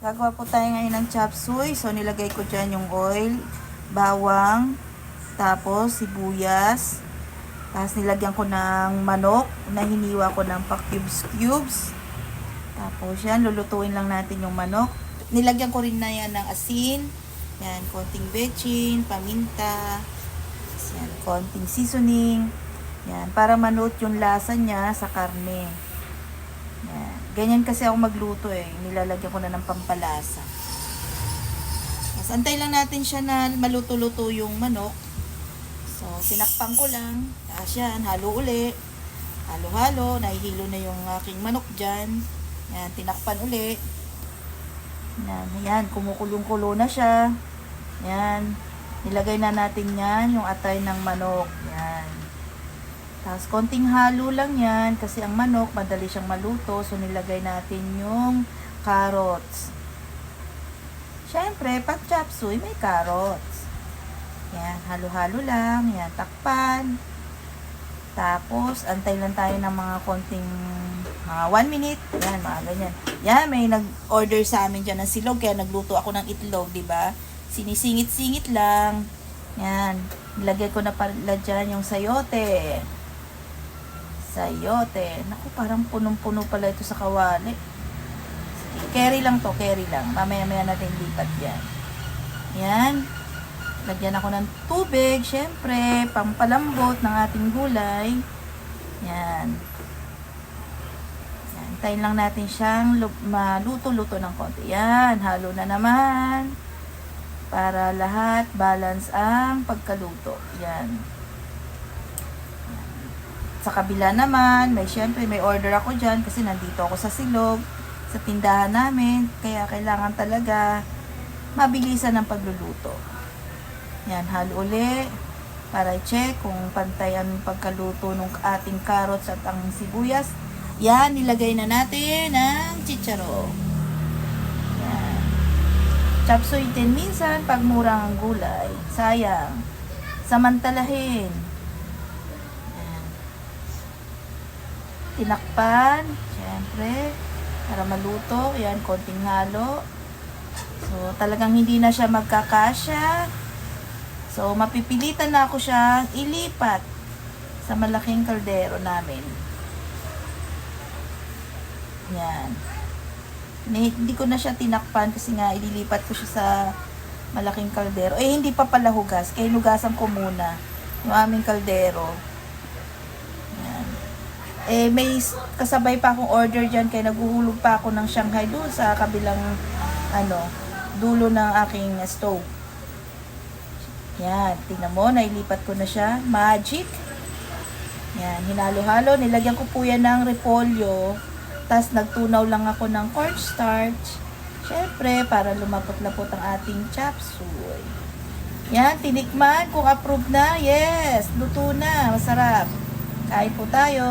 Gagawa po tayo ngayon ng chop suey. So, nilagay ko dyan yung oil, bawang, tapos sibuyas. Tapos, nilagyan ko ng manok na hiniwa ko ng pa-cubes. Tapos, yan, lulutuin lang natin yung manok. Nilagyan ko rin na yan ng asin. Yan, konting bechin, paminta. Yan, konting seasoning. Yan, para manut yung lasa niya sa karne. Yan. Ganyan kasi ako magluto eh. Nilalagyan ko na ng pampalasa. Mas antay lang natin siya na maluto-luto yung manok. So, tinakpan ko lang. Tapos yan, halo uli. Halo-halo. Nahihilo na yung aking manok dyan. Yan, tinakpan uli. Yan, yan, kumukulong-kulo na siya. Yan. Nilagay na natin yan, yung atay ng manok. Yan. Tapos, konting halo lang yan kasi ang manok, madali siyang maluto. So, nilagay natin yung carrots. Siyempre, pag chop suey, may carrots. Yan, halo-halo lang. Yan, takpan. Tapos, antay lang tayo ng mga konting, mga 1 minute. Yan, mga ganyan. Yan, may nag-order sa amin dyan ng silog, kaya nagluto ako ng itlog, diba? Sinisingit-singit lang. Yan, nilagay ko na pala dyan yung sayote. Sayote. Naku, parang punong-puno pala ito sa kawali. Sige, carry lang to, carry lang. Mamaya-maya natin lipat yan. Yan. Lagyan ako ng tubig, syempre, pampalambot ng ating gulay. Yan. Yan. Tayin lang natin siyang maluto-luto ng konti. Yan, halo na naman. Para lahat balance ang pagkaluto. Yan. Sa kabila naman, syempre may order ako dyan kasi nandito ako sa silog, sa tindahan namin. Kaya kailangan talaga mabilisan ng pagluluto. Yan, halo uli para i-check kung pantay ang pagkaluto ng ating carrots at ang sibuyas. Yan, nilagay na natin ang chicharo. Yan. Chop suey din minsan pag murang ang gulay. Sayang. Samantalahin. Tinakpan, syempre, para maluto. Yan, konting halo. So, talagang hindi na siya magkakasya. So, mapipilitan na ako siyang ilipat sa malaking kaldero namin. Yan. Hindi ko na siya tinakpan kasi nga ililipat ko siya sa malaking kaldero. Eh, hindi pa pala hugas. Kaya hinugasan ko muna yung aming kaldero. Eh, may kasabay pa akong order dyan, kaya naghuhulog pa ako ng Shanghai doon sa kabilang, dulo ng aking stove. Yan, tingnan mo, nailipat ko na siya. Magic. Yan, hinalo-halo. Nilagyan ko po yan ng repolyo. Tapos, nagtunaw lang ako ng cornstarch. Syempre, para lumapot-lapot ang ating chop suey. Yan, tinikman. Kung approve na, yes, luto na. Masarap. Kain po tayo.